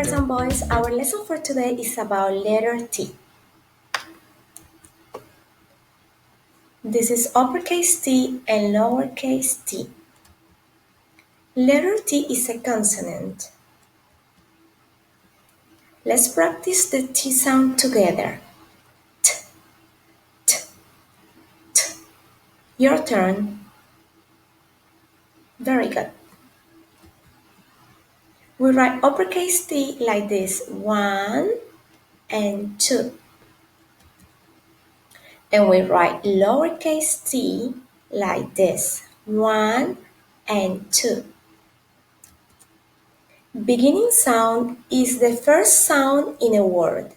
girls and boys, our lesson for today is about letter T. This is uppercase T and lowercase t. Letter T is a consonant. Let's practice the T sound together. T, t, t. Your turn. Very good. We write uppercase T like this, 1 and 2. And we write lowercase t like this, 1 and 2. Beginning sound is the first sound in a word.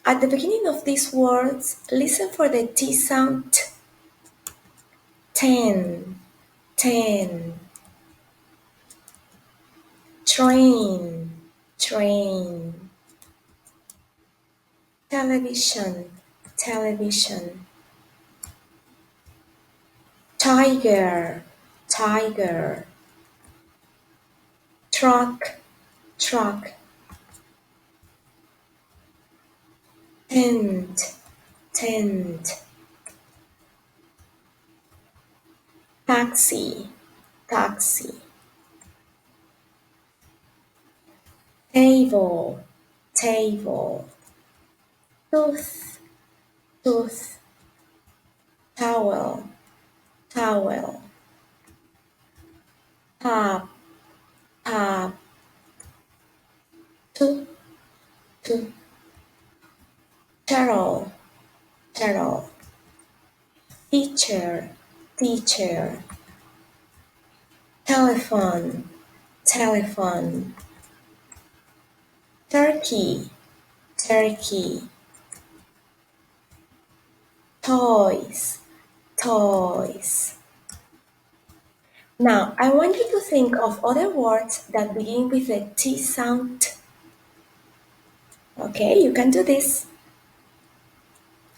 At the beginning of these words, listen for the T sound T. 10, 10. Train, train. Television, television. Tiger, tiger. Truck, truck. Tent, tent. Taxi, taxi. Table, table. Tooth, tooth. Towel, towel. Tap, tap. Two, two. Turtle, turtle. Teacher, teacher. Telephone, telephone. Turkey, turkey. Toys, toys. Now, I want you to think of other words that begin with the T sound. Okay, you can do this.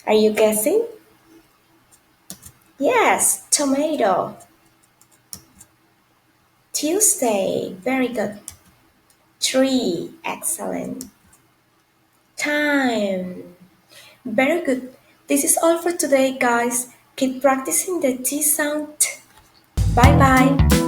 Are you guessing? Yes, tomato. Tuesday, very good. Tree, excellent. Time, very good. This is all for today, guys. Keep practicing the T sound. Bye bye.